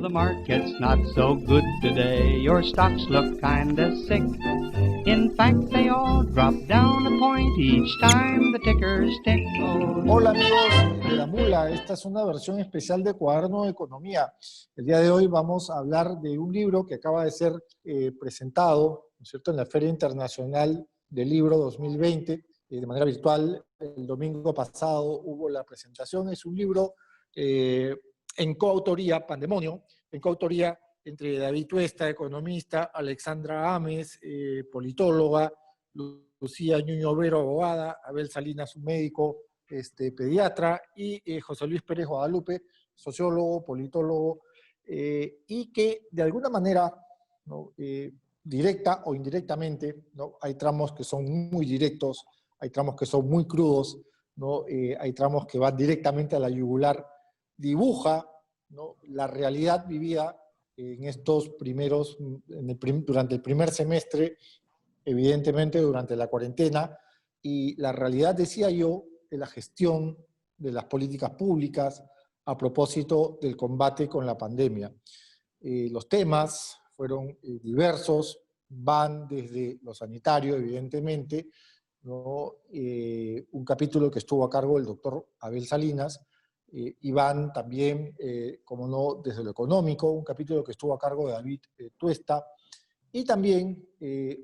the market's not so good today. Your stocks look kinda sick. In fact, they all drop down a point each time the tickers tick. Hola amigos de La Mula, esta es una versión especial de Cuaderno de Economía. El día de hoy vamos a hablar de un libro que acaba de ser presentado, ¿no es cierto?, en la Feria Internacional del Libro 2020, de manera virtual. El domingo pasado hubo la presentación. Es un libro en coautoría, Pandemonio, en coautoría entre David Tuesta, economista, Alexandra Ames, politóloga, Lucía Ñuño Vero, abogada, Abel Salinas, un médico, pediatra, y José Luis Pérez Guadalupe, sociólogo, politólogo, y que de alguna manera, ¿no?, directa o indirectamente, ¿no?, hay tramos que son muy directos, hay tramos que son muy crudos, ¿no?, hay tramos que van directamente a la yugular, dibuja, ¿no?, la realidad vivida en estos primeros, durante el primer semestre, evidentemente durante la cuarentena, y la realidad, decía yo, de la gestión de las políticas públicas a propósito del combate con la pandemia. Los temas fueron diversos, van desde lo sanitario, evidentemente, ¿no?, un capítulo que estuvo a cargo del doctor Abel Salinas, y van también, como no, desde lo económico, un capítulo que estuvo a cargo de David Tuesta, y también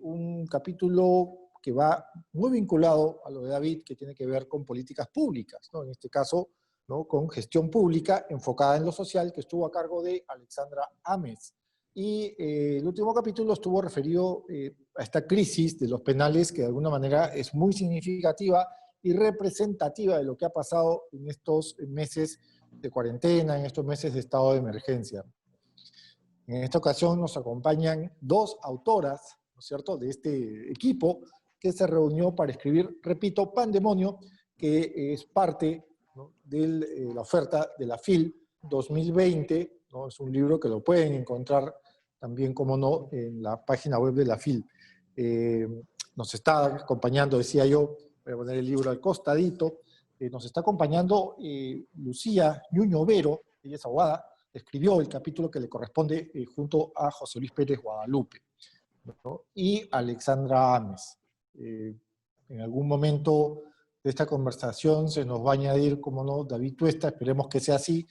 un capítulo que va muy vinculado a lo de David, que tiene que ver con políticas públicas, ¿no?, en este caso, ¿no?, con gestión pública enfocada en lo social, que estuvo a cargo de Alexandra Ames. Y el último capítulo estuvo referido a esta crisis de los penales, que de alguna manera es muy significativa y representativa de lo que ha pasado en estos meses de cuarentena, en estos meses de estado de emergencia. En esta ocasión nos acompañan dos autoras, ¿no es cierto?, de este equipo que se reunió para escribir, repito, Pandemonio, que es parte, ¿no?, de la oferta de la FIL 2020, ¿no? Es un libro que lo pueden encontrar también, como no, en la página web de la FIL. Nos está acompañando, decía yo, voy a poner el libro al costadito, nos está acompañando Lucía Ñuño Vero, ella es abogada, escribió el capítulo que le corresponde junto a José Luis Pérez Guadalupe, ¿no?, y Alexandra Ames. En algún momento de esta conversación se nos va a añadir, como no, David Tuesta, esperemos que sea así.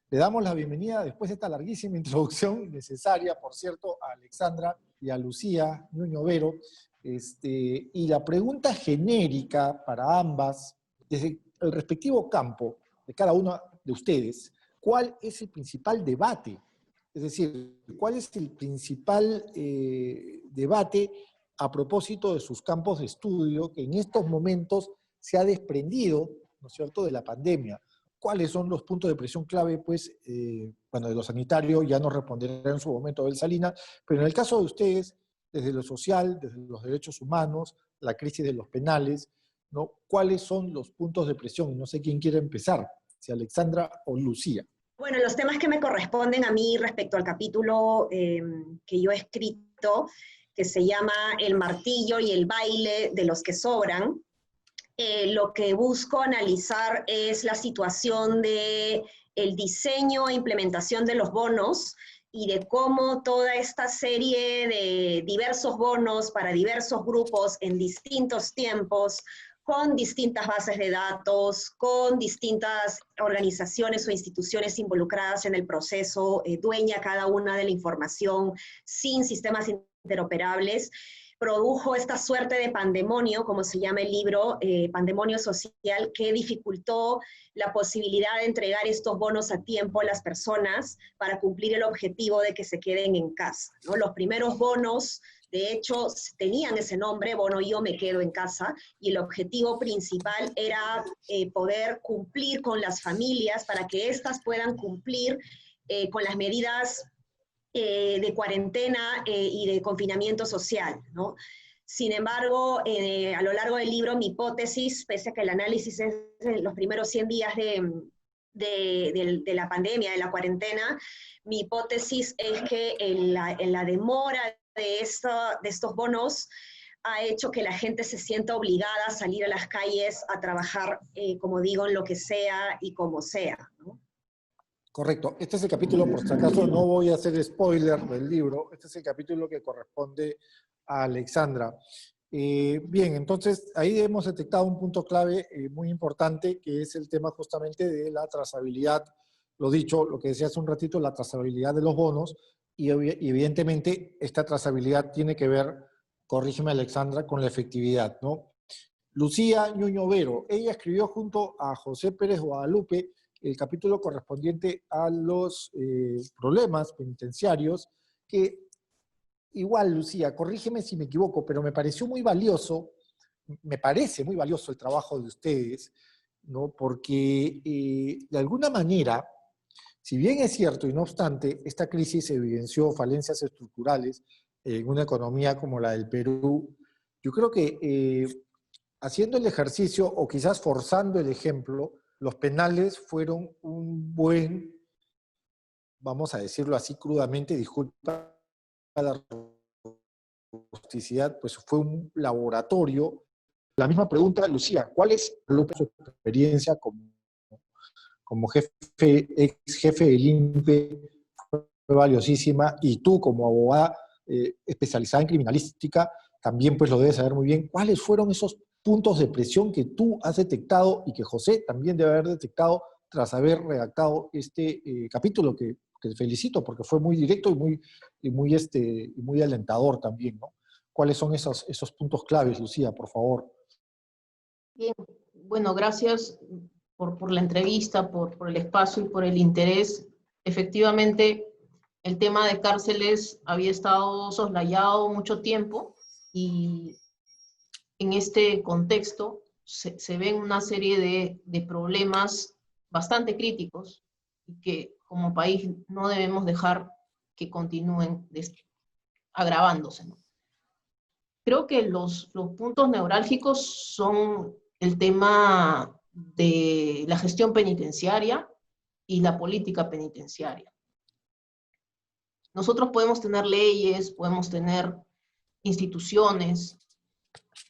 Le damos la bienvenida, después de esta larguísima introducción, necesaria, por cierto, a Alexandra y a Lucía Ñuño Vero. Y la pregunta genérica para ambas, desde el respectivo campo de cada una de ustedes, ¿cuál es el principal debate? Es decir, ¿cuál es el principal debate a propósito de sus campos de estudio que en estos momentos se ha desprendido, ¿no es cierto?, de la pandemia? ¿Cuáles son los puntos de presión clave? Pues, bueno, de lo sanitario ya nos responderá en su momento Abel Salinas, pero en el caso de ustedes, desde lo social, desde los derechos humanos, la crisis de los penales, ¿no?, ¿cuáles son los puntos de presión? No sé quién quiere empezar, si Alexandra o Lucía. Bueno, los temas que me corresponden a mí respecto al capítulo que yo he escrito, que se llama El martillo y el baile de los que sobran, lo que busco analizar es la situación de el diseño e implementación de los bonos y de cómo toda esta serie de diversos bonos para diversos grupos en distintos tiempos, con distintas bases de datos, con distintas organizaciones o instituciones involucradas en el proceso, dueña cada una de la información, sin sistemas interoperables, produjo esta suerte de pandemonio, como se llama el libro, pandemonio social, que dificultó la posibilidad de entregar estos bonos a tiempo a las personas para cumplir el objetivo de que se queden en casa, ¿no? Los primeros bonos, de hecho, tenían ese nombre, bono yo me quedo en casa, y el objetivo principal era poder cumplir con las familias para que éstas puedan cumplir con las medidas de cuarentena y de confinamiento social, ¿no? Sin embargo, a lo largo del libro, mi hipótesis, pese a que el análisis es de los primeros 100 días de la pandemia, de la cuarentena, mi hipótesis es que en la demora de estos bonos ha hecho que la gente se sienta obligada a salir a las calles a trabajar, como digo, en lo que sea y como sea, ¿no? Correcto. Este es el capítulo, por si acaso, no voy a hacer spoiler del libro, este es el capítulo que corresponde a Alexandra. Bien, entonces ahí hemos detectado un punto clave muy importante, que es el tema justamente de la trazabilidad, lo dicho, lo que decía hace un ratito, la trazabilidad de los bonos, y evidentemente esta trazabilidad tiene que ver, corrígeme Alexandra, con la efectividad, ¿no? Lucía Ñuño Vero, ella escribió junto a José Pérez Guadalupe el capítulo correspondiente a los problemas penitenciarios, que igual, Lucía, corrígeme si me equivoco, pero me pareció muy valioso, me parece muy valioso el trabajo de ustedes, ¿no? Porque de alguna manera, si bien es cierto y no obstante, esta crisis evidenció falencias estructurales en una economía como la del Perú, yo creo que haciendo el ejercicio o quizás forzando el ejemplo, los penales fueron un buen, vamos a decirlo así crudamente, disculpa la rusticidad, pues fue un laboratorio. La misma pregunta, Lucía, ¿cuál es su experiencia como ex jefe del INPE? Fue valiosísima, y tú como abogada especializada en criminalística, también pues lo debes saber muy bien. ¿Cuáles fueron esos puntos de presión que tú has detectado y que José también debe haber detectado tras haber redactado este capítulo que felicito porque fue muy directo y muy alentador también, ¿no? ¿Cuáles son esos puntos claves, Lucía, por favor? Bien, bueno, gracias por la entrevista, por el espacio y por el interés. Efectivamente, el tema de cárceles había estado soslayado mucho tiempo y en este contexto se ven una serie de problemas bastante críticos y que como país no debemos dejar que continúen agravándose, ¿no? Creo que los puntos neurálgicos son el tema de la gestión penitenciaria y la política penitenciaria. Nosotros podemos tener leyes, podemos tener instituciones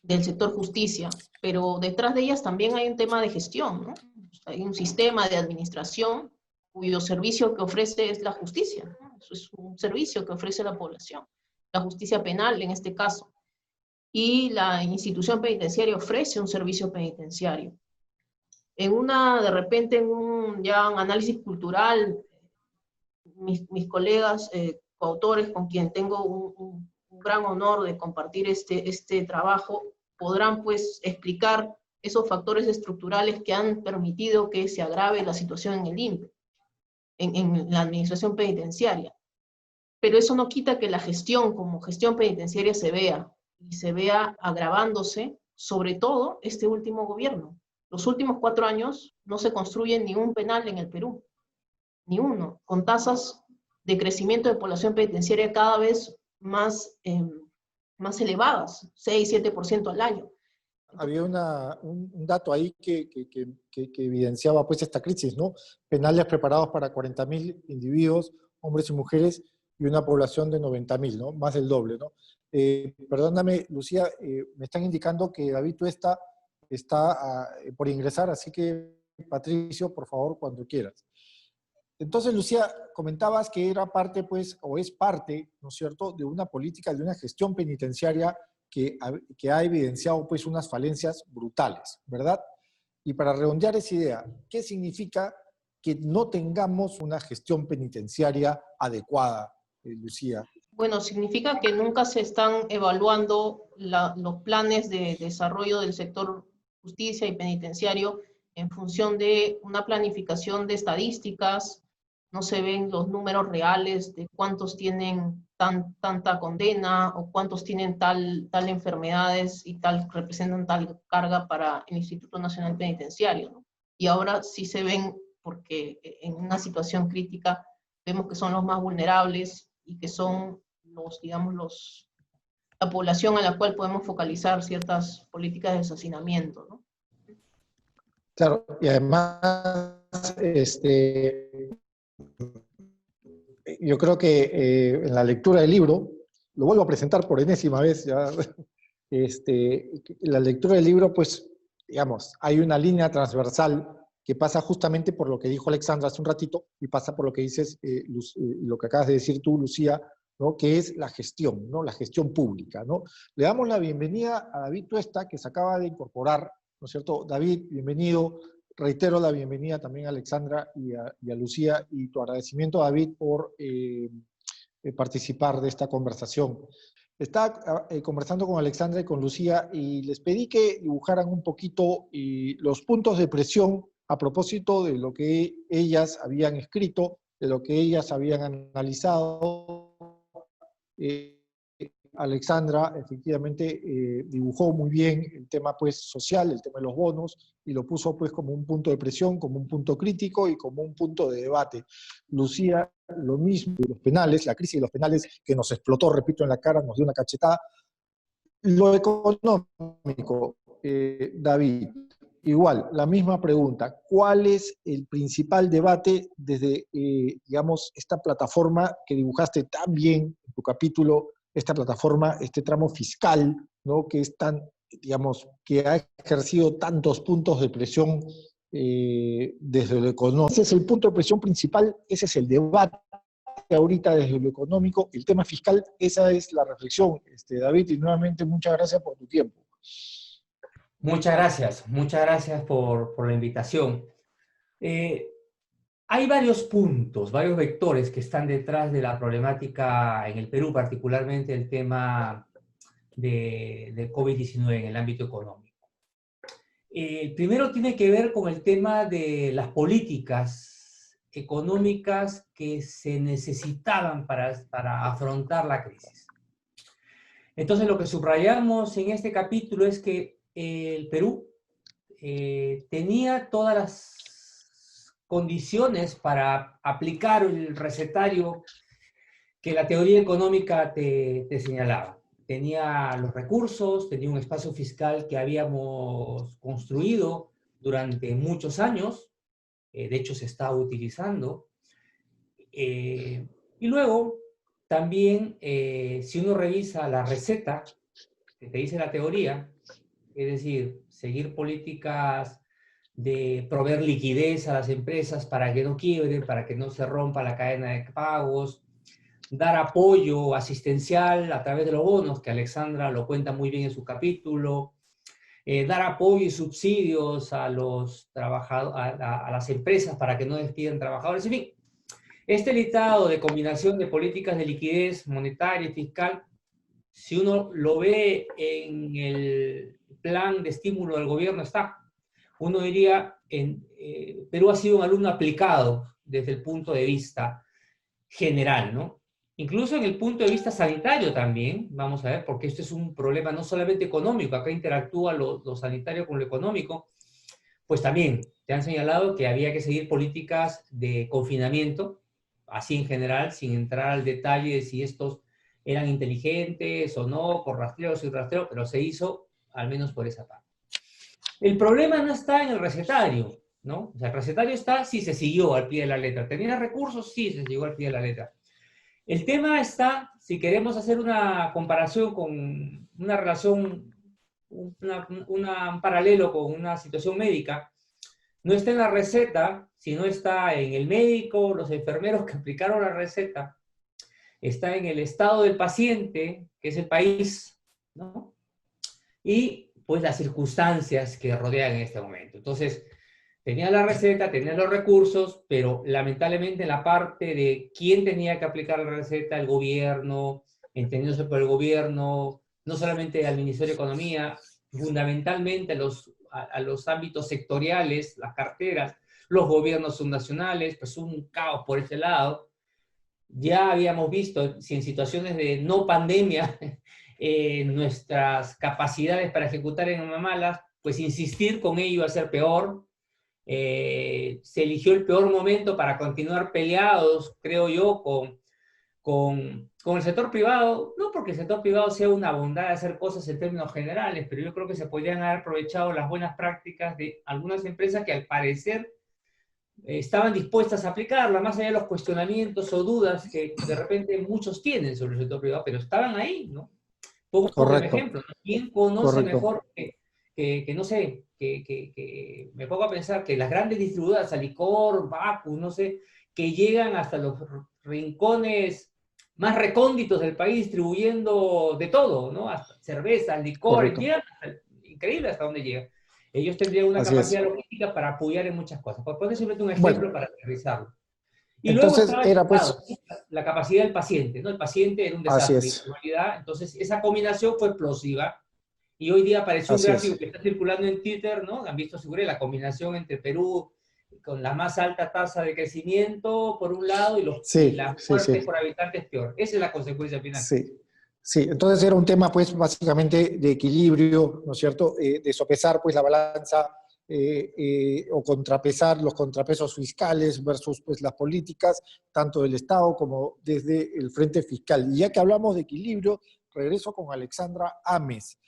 del sector justicia, pero detrás de ellas también hay un tema de gestión, ¿no? Hay un sistema de administración cuyo servicio que ofrece es la justicia, ¿no? Eso es un servicio que ofrece la población, la justicia penal en este caso. Y la institución penitenciaria ofrece un servicio penitenciario. De repente, en un análisis cultural, mis colegas coautores con quien tengo un gran honor de compartir este trabajo, podrán pues explicar esos factores estructurales que han permitido que se agrave la situación en el INPE, en la administración penitenciaria. Pero eso no quita que la gestión como gestión penitenciaria se vea agravándose, sobre todo este último gobierno. Los últimos 4 años no se construye ni un penal en el Perú, ni uno, con tasas de crecimiento de población penitenciaria cada vez más elevadas, 6-7% al año. Había un dato ahí que evidenciaba pues esta crisis, ¿no? Penales preparados para 40.000 individuos, hombres y mujeres, y una población de 90.000, ¿no? Más del doble, ¿no? Perdóname, Lucía, me están indicando que David Tuesta está por ingresar, así que Patricio, por favor, cuando quieras. Entonces, Lucía, comentabas que era parte, pues, o es parte, ¿no es cierto?, de una política, de una gestión penitenciaria que ha evidenciado, pues, unas falencias brutales, ¿verdad? Y para redondear esa idea, ¿qué significa que no tengamos una gestión penitenciaria adecuada, Lucía? Bueno, significa que nunca se están evaluando los planes de desarrollo del sector justicia y penitenciario en función de una planificación de estadísticas. No se ven los números reales de cuántos tienen tanta condena o cuántos tienen tal enfermedades y representan tal carga para el Instituto Nacional Penitenciario, ¿no? Y ahora sí se ven, porque en una situación crítica vemos que son los más vulnerables y que son la población a la cual podemos focalizar ciertas políticas de hacinamiento, ¿no? Claro, y además, yo creo que en la lectura del libro, lo vuelvo a presentar por enésima vez, ya, en la lectura del libro, pues, digamos, hay una línea transversal que pasa justamente por lo que dijo Alexandra hace un ratito y pasa por lo que dices, lo que acabas de decir tú, Lucía, ¿no? Que es la gestión, ¿no? La gestión pública, ¿no? Le damos la bienvenida a David Tuesta, que se acaba de incorporar, ¿no es cierto? David, bienvenido. Reitero la bienvenida también a Alexandra y a Lucía, y tu agradecimiento, David, por participar de esta conversación. Estaba conversando con Alexandra y con Lucía y les pedí que dibujaran un poquito los puntos de presión a propósito de lo que ellas habían escrito, de lo que ellas habían analizado. Alexandra efectivamente dibujó muy bien el tema pues social, el tema de los bonos, y lo puso pues como un punto de presión, como un punto crítico y como un punto de debate. Lucía, lo mismo, los penales, la crisis de los penales que nos explotó, repito, en la cara, nos dio una cachetada. Lo económico, David, igual, la misma pregunta. ¿Cuál es el principal debate desde, digamos, esta plataforma que dibujaste tan bien en tu capítulo, esta plataforma, este tramo fiscal, ¿no? Que es tan, digamos, que ha ejercido tantos puntos de presión desde lo económico? Ese es el punto de presión principal, ese es el debate ahorita desde lo económico, el tema fiscal, esa es la reflexión, David, y nuevamente muchas gracias por tu tiempo. Muchas gracias por la invitación. Hay varios puntos, varios vectores que están detrás de la problemática en el Perú, particularmente el tema de COVID-19 en el ámbito económico. El primero tiene que ver con el tema de las políticas económicas que se necesitaban para afrontar la crisis. Entonces, lo que subrayamos en este capítulo es que el Perú tenía todas las condiciones para aplicar el recetario que la teoría económica te señalaba. Tenía los recursos, tenía un espacio fiscal que habíamos construido durante muchos años, de hecho se está utilizando. Y luego, también, si uno revisa la receta que te dice la teoría, es decir, seguir políticas de proveer liquidez a las empresas para que no quiebren, para que no se rompa la cadena de pagos, dar apoyo asistencial a través de los bonos, que Alexandra lo cuenta muy bien en su capítulo, dar apoyo y subsidios a los a las empresas para que no despidan trabajadores, en fin. Este listado de combinación de políticas de liquidez monetaria y fiscal, si uno lo ve en el plan de estímulo del gobierno, uno diría, Perú ha sido un alumno aplicado desde el punto de vista general, ¿no? Incluso en el punto de vista sanitario también, vamos a ver, porque esto es un problema no solamente económico, acá interactúa lo sanitario con lo económico, pues también te han señalado que había que seguir políticas de confinamiento, así en general, sin entrar al detalle de si estos eran inteligentes o no, por rastreo o sin rastreo, pero se hizo al menos por esa parte. El problema no está en el recetario, ¿no? O sea, el recetario está si se siguió al pie de la letra. ¿Tenía recursos? Sí, se siguió al pie de la letra. El tema está, si queremos hacer una comparación con una relación, un paralelo con una situación médica, no está en la receta, sino está en el médico, los enfermeros que aplicaron la receta, está en el estado del paciente, que es el país, ¿no? Y pues las circunstancias que rodean en este momento. Entonces, tenía la receta, tenía los recursos, pero lamentablemente en la parte de quién tenía que aplicar la receta, el gobierno, entendiéndose por el gobierno, no solamente al Ministerio de Economía, fundamentalmente a los ámbitos sectoriales, las carteras, los gobiernos subnacionales, pues un caos por ese lado. Ya habíamos visto, si en situaciones de no pandemia, nuestras capacidades para ejecutar eran malas, pues insistir con ello iba a ser peor. Se eligió el peor momento para continuar peleados, creo yo, con el sector privado, no porque el sector privado sea una bondad de hacer cosas en términos generales, pero yo creo que se podrían haber aprovechado las buenas prácticas de algunas empresas que al parecer estaban dispuestas a aplicarla, más allá de los cuestionamientos o dudas que de repente muchos tienen sobre el sector privado, pero estaban ahí, ¿no? Pongo un ejemplo, ¿no? ¿Quién conoce mejor que no sé, que me pongo a pensar que las grandes distribuidoras, Alicor, Bacus, no sé, que llegan hasta los rincones más recónditos del país distribuyendo de todo, ¿no? Hasta cerveza, licores, Correcto. llegan increíble hasta dónde llegan. Ellos tendrían una Así es. capacidad logística para apoyar en muchas cosas. Por poner simplemente un Bueno, ejemplo para aterrizarlo. Y luego entonces estaba el era Estado, pues, la capacidad del paciente, ¿no? El paciente era un así desastre de es, informalidad, entonces esa combinación fue explosiva. Y hoy día apareció un así gráfico es. que está circulando en Twitter, ¿no? Han visto seguro la combinación entre Perú con la más alta tasa de crecimiento, por un lado, y Sí, las sí, muertes sí, por habitantes peor. Esa es la consecuencia final. sí. Sí, entonces era un tema pues básicamente de equilibrio, ¿no es cierto? De sopesar pues la balanza o contrapesar los contrapesos fiscales versus pues las políticas, tanto del Estado como desde el frente fiscal. Y ya que hablamos de equilibrio, regreso con Alexandra Ames.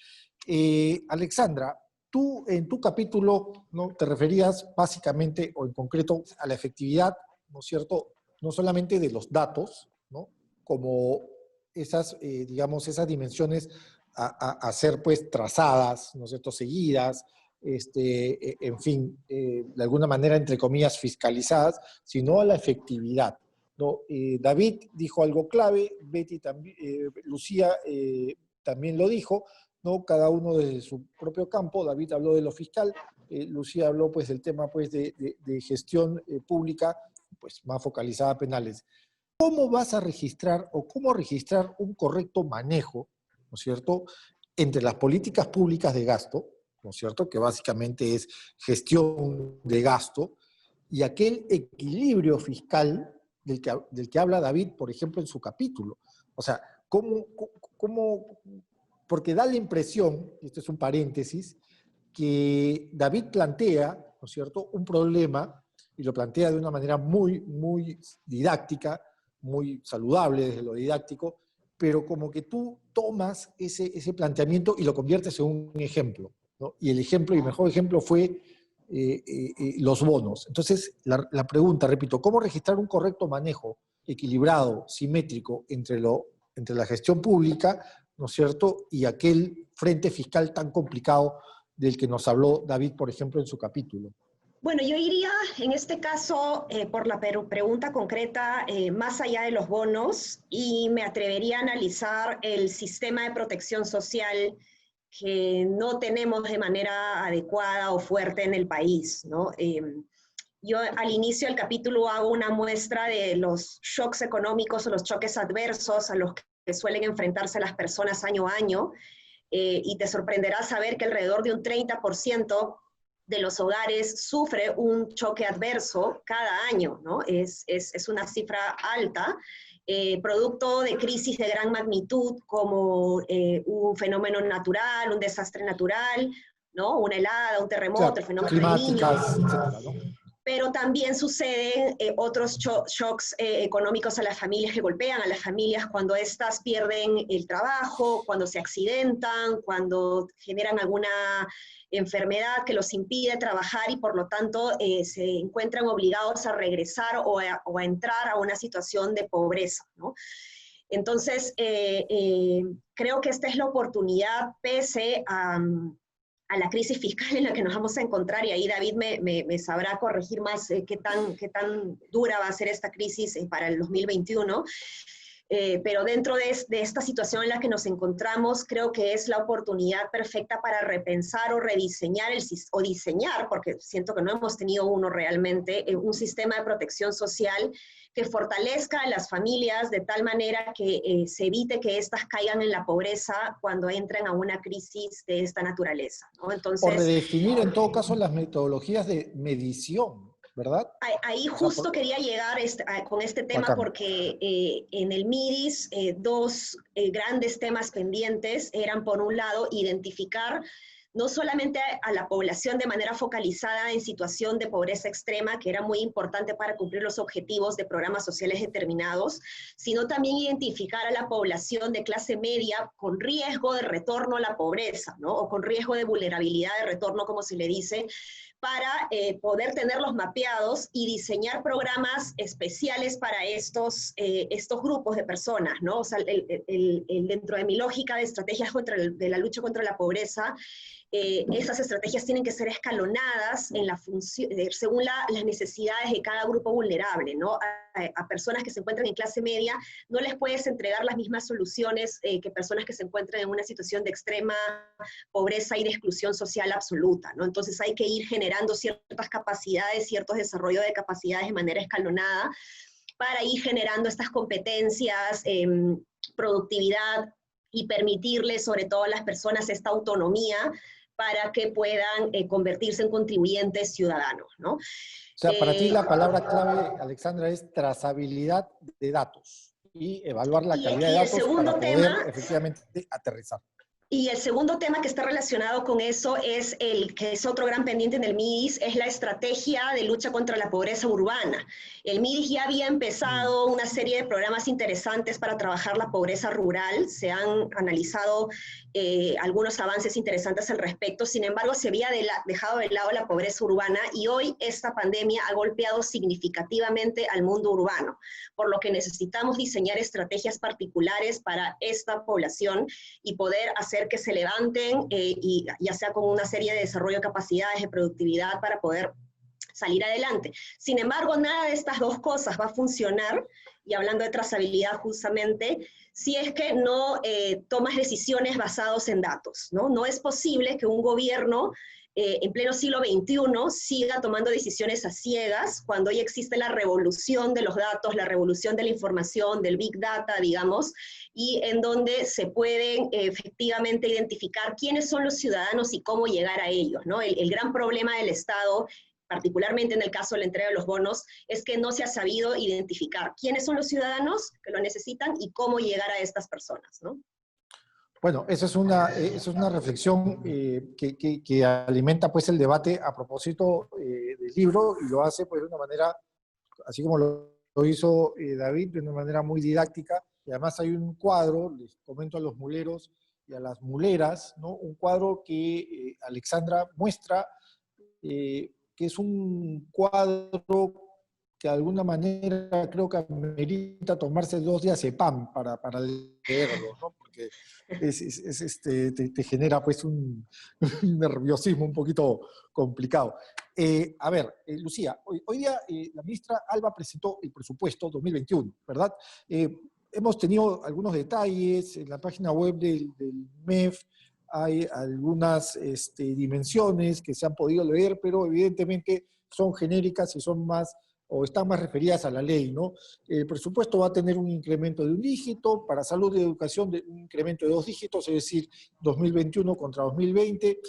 Alexandra, tú en tu capítulo, ¿no?, te referías básicamente o en concreto a la efectividad, ¿no es cierto?, no solamente de los datos, ¿no?, como esas, digamos, esas dimensiones a ser pues trazadas, ¿no es cierto?, seguidas, en fin, de alguna manera, entre comillas, fiscalizadas, sino a la efectividad, ¿no? David dijo algo clave, Betty también, Lucía también lo dijo, ¿no? Cada uno desde su propio campo. David habló de lo fiscal, Lucía habló pues del tema pues de gestión pública, pues más focalizada a penales. ¿Cómo vas a registrar o cómo registrar un correcto manejo, ¿no es cierto?, entre las políticas públicas de gasto, ¿no es cierto?, que básicamente es gestión de gasto, y aquel equilibrio fiscal del que habla David, por ejemplo, en su capítulo? O sea, ¿cómo? Porque da la impresión, y esto es un paréntesis, que David plantea, ¿no es cierto?, un problema, y lo plantea de una manera muy, muy didáctica, muy saludable desde lo didáctico, pero como que tú tomas ese planteamiento y lo conviertes en un ejemplo, ¿no? Y el ejemplo, y el mejor ejemplo fue los bonos. Entonces, la pregunta, repito, ¿cómo registrar un correcto manejo equilibrado, simétrico entre la gestión pública, ¿no es cierto?, y aquel frente fiscal tan complicado del que nos habló David, por ejemplo, en su capítulo? Bueno, yo iría en este caso por la pregunta concreta más allá de los bonos y me atrevería a analizar el sistema de protección social que no tenemos de manera adecuada o fuerte en el país, ¿no? Yo al inicio del capítulo hago una muestra de los shocks económicos o los choques adversos a los que suelen enfrentarse las personas año a año, y te sorprenderá saber que alrededor de un 30% de los hogares sufre un choque adverso cada año, ¿no? Es una cifra alta, producto de crisis de gran magnitud como un fenómeno natural, un desastre natural, ¿no? Una helada, un terremoto, Claro, el fenómeno del Niño. climáticas, etcétera, ¿no? Pero también suceden otros shocks económicos a las familias que golpean a las familias cuando éstas pierden el trabajo, cuando se accidentan, cuando generan alguna enfermedad que los impide trabajar y por lo tanto se encuentran obligados a regresar o a entrar a una situación de pobreza, ¿no? Entonces, creo que esta es la oportunidad, pese a la crisis fiscal en la que nos vamos a encontrar, y ahí David me sabrá corregir más qué tan dura va a ser esta crisis para el 2021, pero dentro de esta situación en la que nos encontramos, creo que es la oportunidad perfecta para repensar o rediseñar o diseñar, porque siento que no hemos tenido uno realmente, un sistema de protección social que fortalezca a las familias de tal manera que se evite que éstas caigan en la pobreza cuando entren a una crisis de esta naturaleza, ¿no? Entonces, o redefinir en todo caso las metodologías de medición, ¿verdad? Ahí O sea, justo quería llegar con este tema bacán. porque en el MIDIS dos grandes temas pendientes eran, por un lado, identificar no solamente a la población de manera focalizada en situación de pobreza extrema, que era muy importante para cumplir los objetivos de programas sociales determinados, sino también identificar a la población de clase media con riesgo de retorno a la pobreza, ¿no? O con riesgo de vulnerabilidad de retorno, como se le dice, para poder tenerlos mapeados y diseñar programas especiales para estos grupos de personas, ¿no? O sea, dentro de mi lógica de estrategias de la lucha contra la pobreza, esas estrategias tienen que ser escalonadas en según las necesidades de cada grupo vulnerable, ¿no? A personas que se encuentran en clase media no les puedes entregar las mismas soluciones que personas que se encuentran en una situación de extrema pobreza y de exclusión social absoluta, ¿no? Entonces hay que ir generando ciertas capacidades, ciertos desarrollos de capacidades de manera escalonada para ir generando estas competencias, productividad, y permitirles sobre todo a las personas esta autonomía para que puedan convertirse en contribuyentes ciudadanos, ¿no? O sea, para ti la palabra clave, Alexandra, es trazabilidad de datos y evaluar la calidad de datos para poder efectivamente aterrizar. Y el segundo tema que está relacionado con eso es que es otro gran pendiente en el MIDIS, es la estrategia de lucha contra la pobreza urbana. El MIDIS ya había empezado una serie de programas interesantes para trabajar la pobreza rural, se han analizado algunos avances interesantes al respecto, sin embargo se había dejado de lado la pobreza urbana y hoy esta pandemia ha golpeado significativamente al mundo urbano, por lo que necesitamos diseñar estrategias particulares para esta población y poder hacer que se levanten, y ya sea con una serie de desarrollo de capacidades de productividad para poder salir adelante. Sin embargo, nada de estas dos cosas va a funcionar, y hablando de trazabilidad justamente, si es que no tomas decisiones basadas en datos, ¿no? No es posible que un gobierno en pleno siglo XXI siga tomando decisiones a ciegas cuando ya existe la revolución de los datos, la revolución de la información, del Big Data, digamos, y en donde se pueden efectivamente identificar quiénes son los ciudadanos y cómo llegar a ellos, ¿no? El gran problema del Estado, particularmente en el caso de la entrega de los bonos, es que no se ha sabido identificar quiénes son los ciudadanos que lo necesitan y cómo llegar a estas personas, ¿no? Bueno, esa es una reflexión que alimenta pues el debate a propósito del libro, y lo hace pues de una manera, así como lo hizo David, de una manera muy didáctica, y además hay un cuadro, les comento a los muleros y a las muleras, ¿no? Un cuadro que Alexandra muestra, que es un cuadro que de alguna manera creo que amerita tomarse 2 diazepam para leerlo, ¿no? Porque te genera pues un nerviosismo un poquito complicado. A ver, Lucía, hoy día la ministra Alba presentó el presupuesto 2021, ¿verdad? Hemos tenido algunos detalles en la página web del MEF, hay algunas dimensiones que se han podido leer, pero evidentemente son genéricas y son más, o están más referidas a la ley, ¿no? El presupuesto va a tener un incremento de 1 dígito, para salud y educación un incremento de 2 dígitos, es decir, 2021 contra 2020.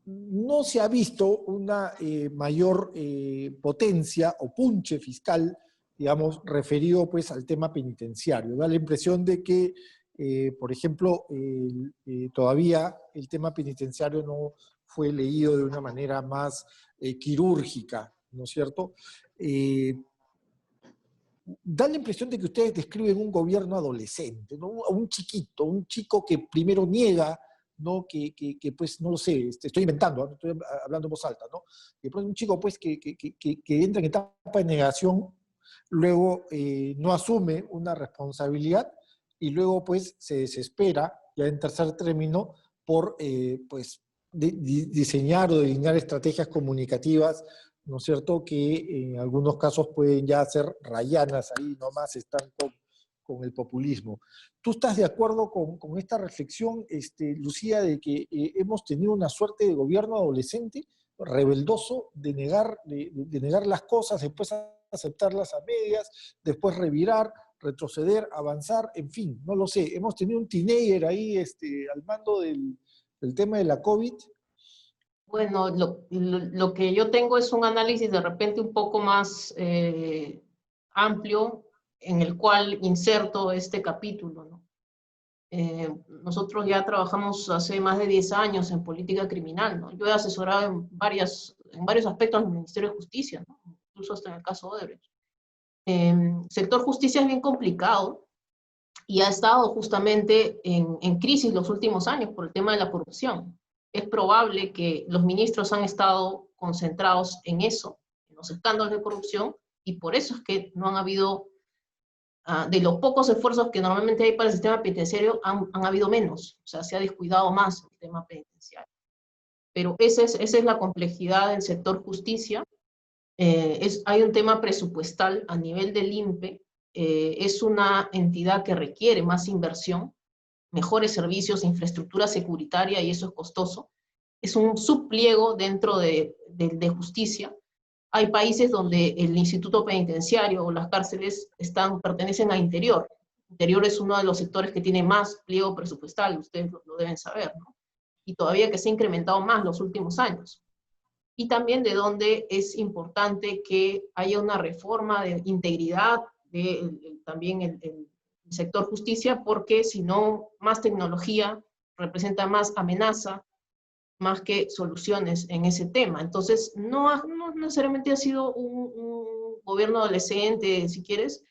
No se ha visto una mayor potencia o punche fiscal, digamos, referido pues al tema penitenciario. Da la impresión de que, por ejemplo, todavía el tema penitenciario no fue leído de una manera más quirúrgica, ¿no es cierto? Da la impresión de que ustedes describen un gobierno adolescente, ¿no? Un chiquito, un chico que primero niega, ¿no? Que pues, no lo sé, estoy inventando, ¿no? Estoy hablando en voz alta, ¿no? Y pues un chico pues que entra en etapa de negación, luego no asume una responsabilidad y luego pues se desespera, ya en tercer término, por pues diseñar o delinear estrategias comunicativas, ¿no es cierto?, que en algunos casos pueden ya ser rayanas, ahí nomás están con el populismo. ¿Tú estás de acuerdo con esta reflexión, Lucía, de que hemos tenido una suerte de gobierno adolescente, rebeldoso, de negar las cosas, después aceptarlas a medias, después revirar, retroceder, avanzar, en fin, no lo sé. Hemos tenido un teenager ahí al mando del tema de la COVID? Bueno, lo que yo tengo es un análisis de repente un poco más amplio, en el cual inserto este capítulo, ¿no? Nosotros ya trabajamos hace más de 10 años en política criminal, ¿no? Yo he asesorado en varios aspectos del Ministerio de Justicia, ¿no? Incluso hasta en el caso Odebrecht. Sector justicia es bien complicado y ha estado justamente en crisis los últimos años por el tema de la corrupción. Es probable que los ministros han estado concentrados en eso, en los escándalos de corrupción, y por eso es que no han habido de los pocos esfuerzos que normalmente hay para el sistema penitenciario, han habido menos, o sea, se ha descuidado más el tema penitenciario. Pero esa es la complejidad del sector justicia. Hay un tema presupuestal a nivel del INPE, es una entidad que requiere más inversión, mejores servicios, infraestructura securitaria, y eso es costoso. Es un subpliego dentro de justicia. Hay países donde el instituto penitenciario o las cárceles pertenecen a Interior. Interior es uno de los sectores que tiene más pliego presupuestal, ustedes lo deben saber, ¿no? Y todavía que se ha incrementado más los últimos años. Y también de donde es importante que haya una reforma de integridad también el sector justicia, porque si no, más tecnología representa más amenaza, más que soluciones en ese tema. Entonces, no necesariamente ha sido un gobierno adolescente, si quieres,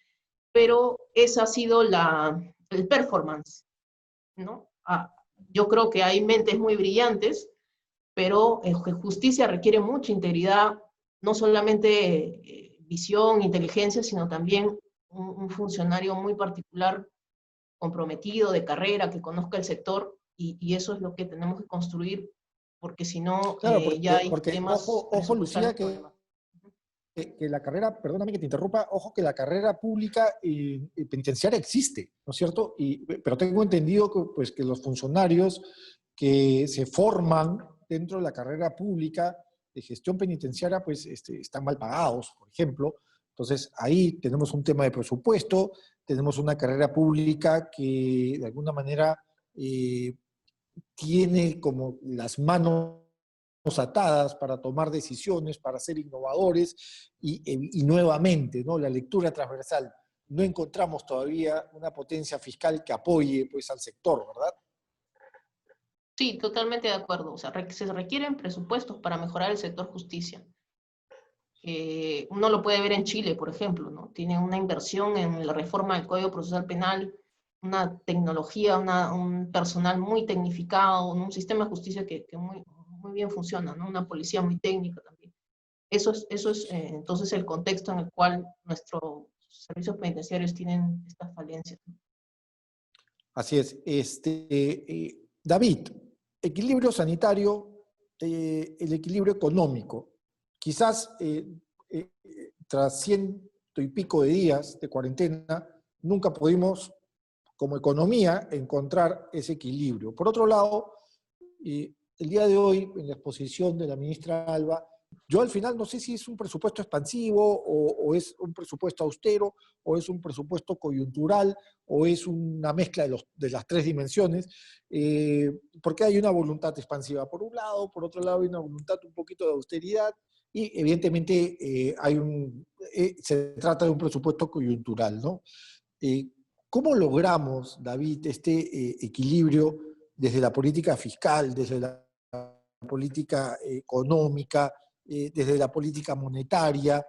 pero esa ha sido el performance, ¿no? Yo creo que hay mentes muy brillantes, pero justicia requiere mucha integridad, no solamente visión, inteligencia, sino también un funcionario muy particular, comprometido, de carrera, que conozca el sector, y eso es lo que tenemos que construir, porque si no, Claro, ya hay porque temas ojo Lucía, problemas. que la carrera, perdóname que te interrumpa, ojo que la carrera pública penitenciaria existe, ¿no es cierto? Pero tengo entendido que los funcionarios que se forman dentro de la carrera pública de gestión penitenciaria, pues están mal pagados, por ejemplo. Entonces, ahí tenemos un tema de presupuesto, tenemos una carrera pública que de alguna manera tiene como las manos atadas para tomar decisiones, para ser innovadores y nuevamente, ¿no? La lectura transversal. No encontramos todavía una potencia fiscal que apoye pues, al sector, ¿verdad? Sí, totalmente de acuerdo. O sea, se requieren presupuestos para mejorar el sector justicia. Uno lo puede ver en Chile, por ejemplo, ¿no? Tiene una inversión en la reforma del Código Procesal Penal, una tecnología, un personal muy tecnificado, un sistema de justicia que muy bien funciona, ¿no? Una policía muy técnica también. Eso es entonces el contexto en el cual nuestros servicios penitenciarios tienen estas falencias, ¿no? Así es. David, equilibrio sanitario, el equilibrio económico. Quizás tras 100 y pico de días de cuarentena, nunca pudimos, como economía, encontrar ese equilibrio. Por otro lado, el día de hoy, en la exposición de la ministra Alba, yo al final no sé si es un presupuesto expansivo o es un presupuesto austero o es un presupuesto coyuntural o es una mezcla de las tres dimensiones, porque hay una voluntad expansiva por un lado, por otro lado hay una voluntad un poquito de austeridad y evidentemente se trata de un presupuesto coyuntural, ¿no? ¿Cómo logramos, David, este equilibrio desde la política fiscal, desde la política económica, desde la política monetaria,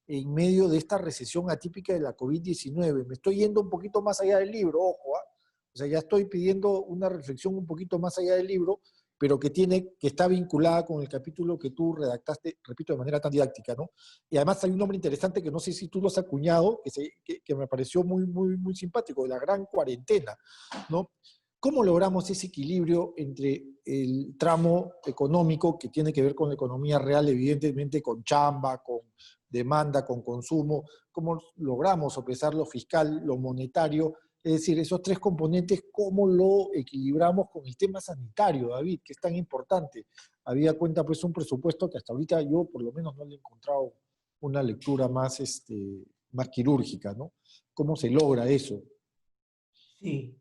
en medio de esta recesión atípica de la COVID-19? Me estoy yendo un poquito más allá del libro, ojo, o sea, ya estoy pidiendo una reflexión un poquito más allá del libro, pero que está vinculada con el capítulo que tú redactaste, repito, de manera tan didáctica, ¿no? Y además hay un nombre interesante que no sé si tú lo has acuñado, que me pareció muy, muy, muy simpático, la gran cuarentena, ¿no? ¿Cómo logramos ese equilibrio entre el tramo económico, que tiene que ver con la economía real, evidentemente con chamba, con demanda, con consumo? ¿Cómo logramos sopesar lo fiscal, lo monetario? Es decir, esos tres componentes, ¿cómo lo equilibramos con el tema sanitario, David, que es tan importante? Había cuenta, pues, un presupuesto que hasta ahorita yo, por lo menos, no le he encontrado una lectura más quirúrgica, ¿no? ¿Cómo se logra eso? Sí.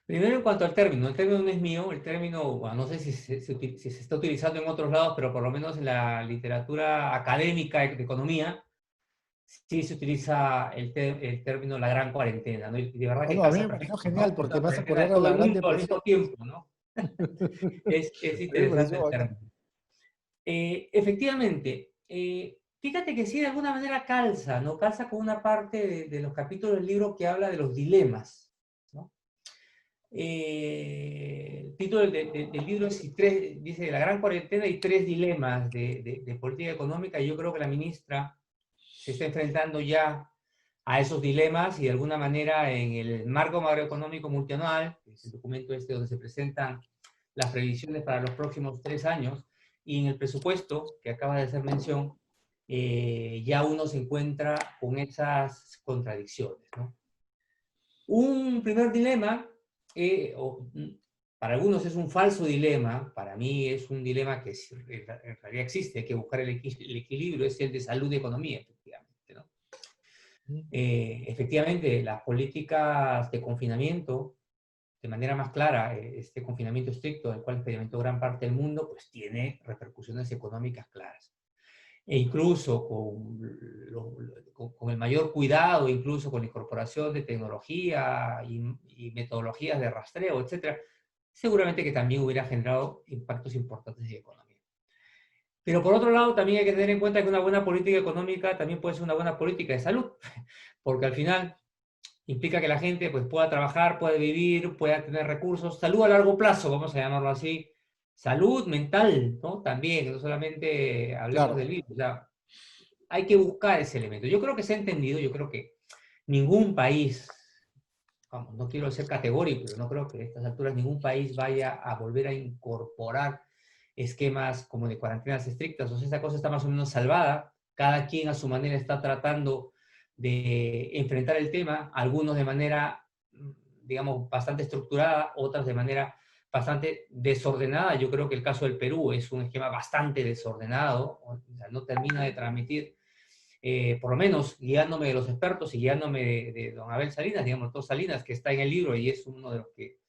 Primero, en cuanto al término, el término no es mío, el término, bueno, no sé si se está utilizando en otros lados, pero por lo menos en la literatura académica de economía, sí se utiliza el término la gran cuarentena, ¿no? Y de verdad que No, a mí casa me pareció perfecto, genial, ¿no? porque Esta me hace cuarentena de acordar a todo la el Gran mundo al mismo Depresión. tiempo, ¿no? Es A mí me interesante pareció el bacán. término. Efectivamente, fíjate que sí, de alguna manera calza, ¿no? Calza con una parte de los capítulos del libro que habla de los dilemas, ¿no? El título del libro dice la gran cuarentena y tres dilemas de política económica, y yo creo que la ministra se está enfrentando ya a esos dilemas y de alguna manera en el marco macroeconómico multianual, que es el documento este donde se presentan las previsiones para los próximos 3 años, y en el presupuesto, que acaba de hacer mención, ya uno se encuentra con esas contradicciones, ¿no? Un primer dilema, para algunos es un falso dilema, para mí es un dilema que en realidad existe, hay que buscar el equilibrio, es el de salud y economía, efectivamente, ¿no? Efectivamente, las políticas de confinamiento, de manera más clara, este confinamiento estricto, del cual experimentó gran parte del mundo, pues tiene repercusiones económicas claras. E incluso con el mayor cuidado, incluso con la incorporación de tecnología y metodologías de rastreo, etcétera, seguramente que también hubiera generado impactos importantes en la economía. Pero por otro lado, también hay que tener en cuenta que una buena política económica también puede ser una buena política de salud, porque al final implica que la gente pues, pueda trabajar, pueda vivir, pueda tener recursos, salud a largo plazo, vamos a llamarlo así, salud mental, ¿no? También, no solamente hablemos del virus, o sea, hay que buscar ese elemento. Yo creo que se ha entendido, yo creo que ningún país, vamos, no quiero ser categórico, pero no creo que a estas alturas ningún país vaya a volver a incorporar esquemas como de cuarentenas estrictas, o sea, esta cosa está más o menos salvada, cada quien a su manera está tratando de enfrentar el tema, algunos de manera, digamos, bastante estructurada, otras de manera bastante desordenada. Yo creo que el caso del Perú es un esquema bastante desordenado, o sea, no termina de transmitir, por lo menos guiándome de los expertos y guiándome de don Abel Salinas, digamos, doctor Salinas, que está en el libro y es uno de los que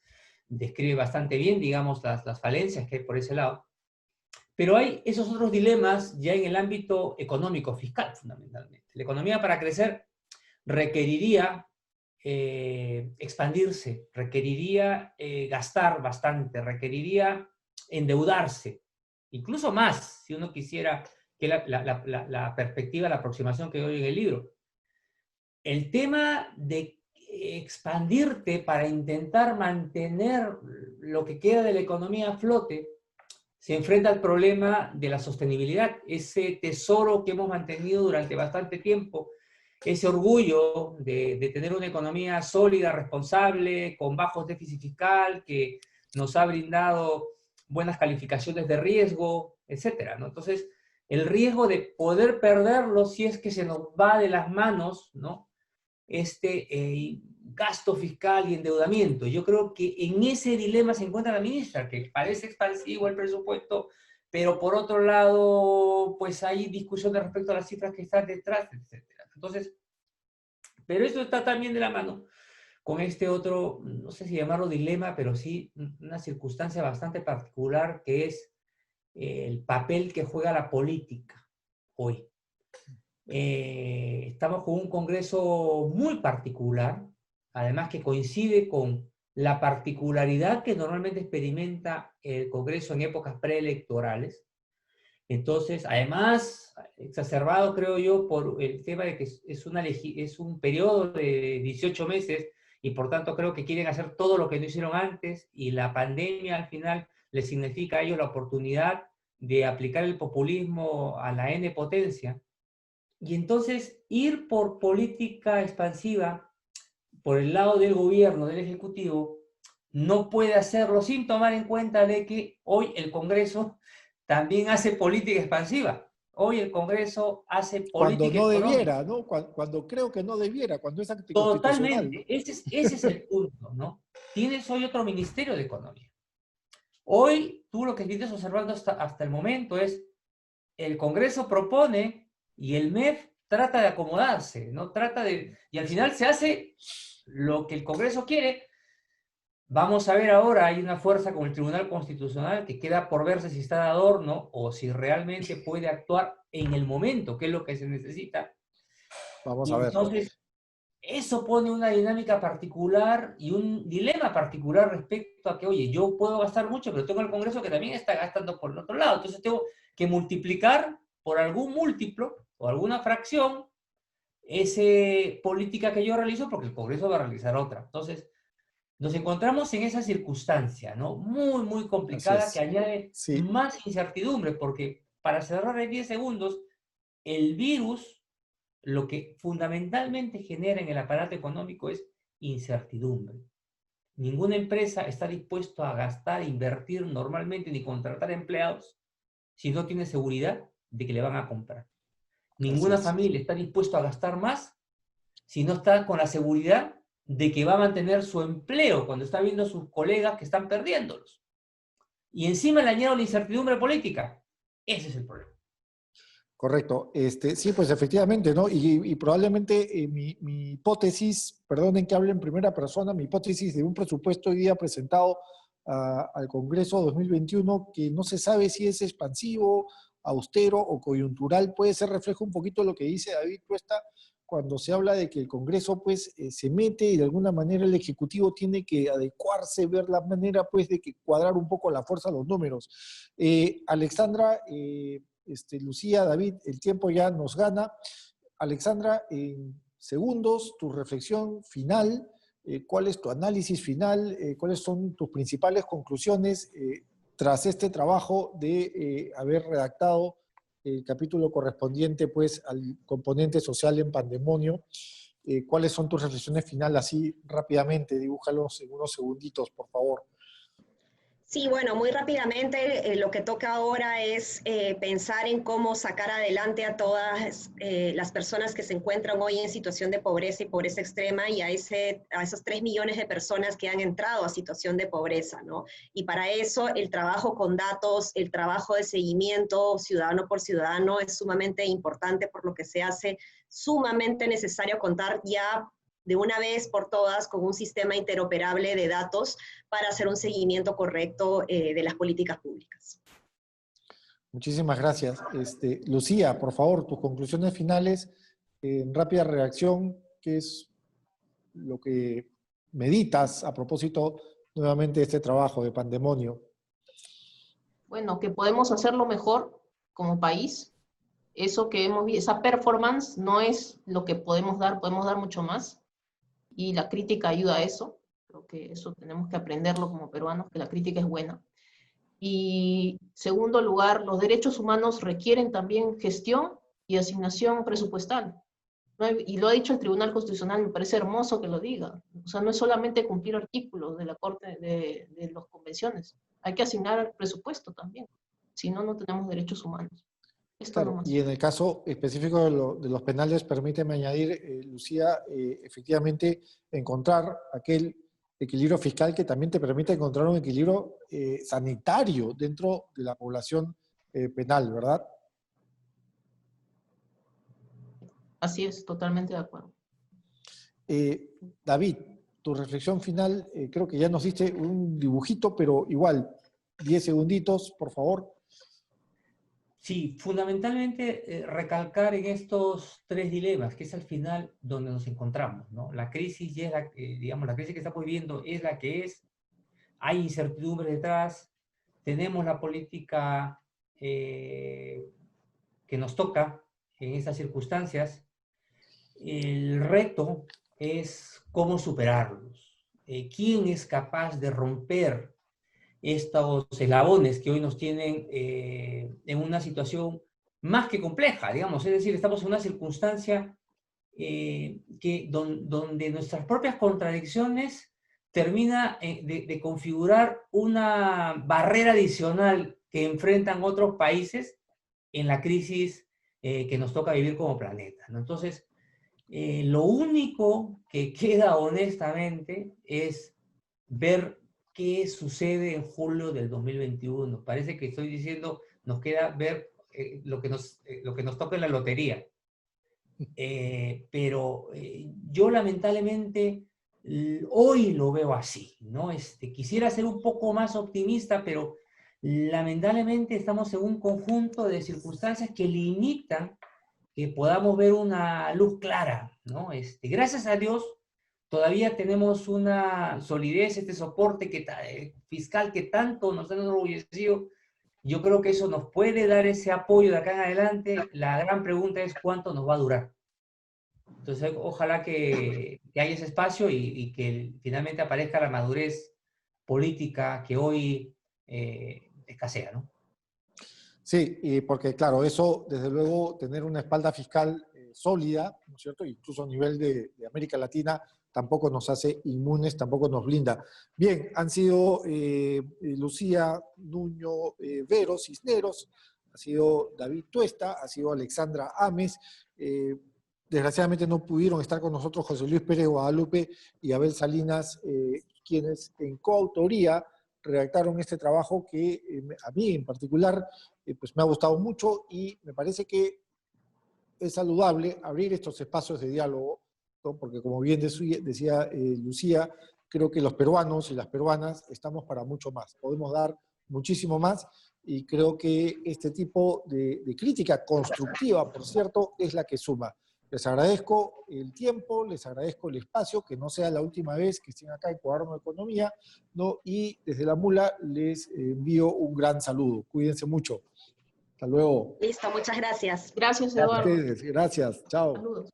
describe bastante bien, digamos, las falencias que hay por ese lado. Pero hay esos otros dilemas ya en el ámbito económico, fiscal, fundamentalmente. La economía para crecer requeriría expandirse, requeriría gastar bastante, requeriría endeudarse, incluso más, si uno quisiera, que la perspectiva, la aproximación que doy en el libro. El tema de expandirte para intentar mantener lo que queda de la economía a flote, se enfrenta al problema de la sostenibilidad, ese tesoro que hemos mantenido durante bastante tiempo, ese orgullo de tener una economía sólida, responsable, con bajos déficit fiscal, que nos ha brindado buenas calificaciones de riesgo, etcétera, ¿no? Entonces, el riesgo de poder perderlo si es que se nos va de las manos, ¿no? Gasto fiscal y endeudamiento. Yo creo que en ese dilema se encuentra la ministra, que parece expansivo el presupuesto, pero por otro lado, pues hay discusiones respecto a las cifras que están detrás, etc. Entonces, pero esto está también de la mano con este otro, no sé si llamarlo dilema, pero sí una circunstancia bastante particular, que es el papel que juega la política hoy. Estamos con un Congreso muy particular, además que coincide con la particularidad que normalmente experimenta el Congreso en épocas preelectorales. Entonces, además, exacerbado, creo yo, por el tema de que es un periodo de 18 meses y por tanto creo que quieren hacer todo lo que no hicieron antes y la pandemia al final les significa a ellos la oportunidad de aplicar el populismo a la N potencia. Y entonces ir por política expansiva por el lado del gobierno, del Ejecutivo, no puede hacerlo sin tomar en cuenta de que hoy el Congreso también hace política expansiva. Hoy el Congreso hace política cuando no económica. Debiera, ¿no? Cuando creo que no debiera, cuando es anticonstitucional. Totalmente, ¿no? Ese es el punto, ¿no? Tienes hoy otro Ministerio de Economía. Hoy tú lo que vienes observando hasta el momento es el Congreso propone y el MEF trata de acomodarse, ¿no? Y al final se hace lo que el Congreso quiere. Vamos a ver ahora, hay una fuerza como el Tribunal Constitucional que queda por verse si está de adorno o si realmente puede actuar en el momento, que es lo que se necesita. Vamos a ver. Entonces, eso pone una dinámica particular y un dilema particular respecto a que, oye, yo puedo gastar mucho, pero tengo el Congreso que también está gastando por el otro lado. Entonces tengo que multiplicar por algún múltiplo o alguna fracción esa política que yo realizo porque el Congreso va a realizar otra. Entonces, nos encontramos en esa circunstancia, ¿no? Muy, muy complicada que añade más incertidumbre porque, para cerrar en 10 segundos, el virus lo que fundamentalmente genera en el aparato económico es incertidumbre. Ninguna empresa está dispuesta a gastar, invertir normalmente, ni contratar empleados si no tiene seguridad de que le van a comprar. Ninguna familia está dispuesta a gastar más si no está con la seguridad de que va a mantener su empleo cuando está viendo a sus colegas que están perdiéndolos. Y encima le añado la incertidumbre política. Ese es el problema. Correcto. Sí, pues efectivamente, ¿no? Y probablemente mi hipótesis, perdonen que hable en primera persona, mi hipótesis de un presupuesto hoy día presentado al Congreso 2021, que no se sabe si es expansivo, austero o coyuntural, puede ser reflejo un poquito de lo que dice David Tuesta cuando se habla de que el Congreso pues se mete y de alguna manera el Ejecutivo tiene que adecuarse, ver la manera pues de que cuadrar un poco la fuerza de los números. Alexandra, Lucía, David, el tiempo ya nos gana. Alexandra, en segundos, tu reflexión final, ¿cuál es tu análisis final? ¿Cuáles son tus principales conclusiones tras este trabajo de haber redactado el capítulo correspondiente pues, al componente social en pandemonio? ¿Cuáles son tus reflexiones finales así rápidamente? Dibújalos en unos segunditos, por favor. Sí, bueno, muy rápidamente lo que toca ahora es pensar en cómo sacar adelante a todas las personas que se encuentran hoy en situación de pobreza y pobreza extrema y a esos 3 millones de personas que han entrado a situación de pobreza, ¿no? Y para eso el trabajo con datos, el trabajo de seguimiento ciudadano por ciudadano es sumamente importante, por lo que se hace sumamente necesario contar ya de una vez por todas con un sistema interoperable de datos para hacer un seguimiento correcto de las políticas públicas. Muchísimas gracias. Lucía, por favor, tus conclusiones finales en rápida reacción, ¿qué es lo que meditas a propósito nuevamente de este trabajo de pandemonio? Bueno, que podemos hacerlo mejor como país. Eso que hemos visto, esa performance no es lo que podemos dar mucho más. Y la crítica ayuda a eso. Creo que eso tenemos que aprenderlo como peruanos, que la crítica es buena. Y segundo lugar, los derechos humanos requieren también gestión y asignación presupuestal. Y lo ha dicho el Tribunal Constitucional, me parece hermoso que lo diga. O sea, no es solamente cumplir artículos de la Corte de las convenciones, hay que asignar presupuesto también, si no, no tenemos derechos humanos. Esto Claro, nomás. y en el caso específico de los penales, permíteme añadir, Lucía, efectivamente encontrar aquel equilibrio fiscal que también te permite encontrar un equilibrio sanitario dentro de la población penal, ¿verdad? Así es, totalmente de acuerdo. David, tu reflexión final, creo que ya nos diste un dibujito, pero igual, 10 segunditos, por favor. Sí, fundamentalmente recalcar en estos 3 dilemas, que es al final donde nos encontramos, ¿no? La crisis, ya es digamos, la crisis que estamos viviendo es la que es, hay incertidumbre detrás, tenemos la política que nos toca en estas circunstancias. El reto es cómo superarlos. ¿Quién es capaz de romper estos eslabones que hoy nos tienen en una situación más que compleja, digamos? Es decir, estamos en una circunstancia donde nuestras propias contradicciones termina de configurar una barrera adicional que enfrentan otros países en la crisis que nos toca vivir como planeta, ¿no? Entonces, lo único que queda honestamente es ver qué sucede en julio del 2021. Parece que estoy diciendo, nos queda ver lo que nos toca en la lotería. Pero yo lamentablemente hoy lo veo así, ¿no? Quisiera ser un poco más optimista, pero lamentablemente estamos en un conjunto de circunstancias que limitan que podamos ver una luz clara, ¿no? Gracias a Dios, todavía tenemos una solidez, este soporte fiscal que tanto nos han enorgullecido. Yo creo que eso nos puede dar ese apoyo de acá en adelante. La gran pregunta es cuánto nos va a durar. Entonces, ojalá que haya ese espacio y que finalmente aparezca la madurez política que hoy escasea, ¿no? Sí, porque claro, eso, desde luego, tener una espalda fiscal sólida, ¿no es cierto? Incluso a nivel de América Latina, tampoco nos hace inmunes, tampoco nos blinda. Bien, han sido Lucía Nuño Vero Cisneros, ha sido David Tuesta, ha sido Alexandra Ames. Desgraciadamente no pudieron estar con nosotros José Luis Pérez Guadalupe y Abel Salinas, quienes en coautoría redactaron este trabajo que a mí en particular pues me ha gustado mucho y me parece que es saludable abrir estos espacios de diálogo, ¿no? Porque como bien decía Lucía, creo que los peruanos y las peruanas estamos para mucho más, podemos dar muchísimo más y creo que este tipo de crítica constructiva, por cierto, es la que suma. Les agradezco el tiempo, les agradezco el espacio, que no sea la última vez que estén acá en Cuaderno de Economía, ¿no? Y desde la Mula les envío un gran saludo. Cuídense mucho. Hasta luego. Listo, muchas gracias. Gracias, A Eduardo. ustedes, gracias. Chao. Saludos.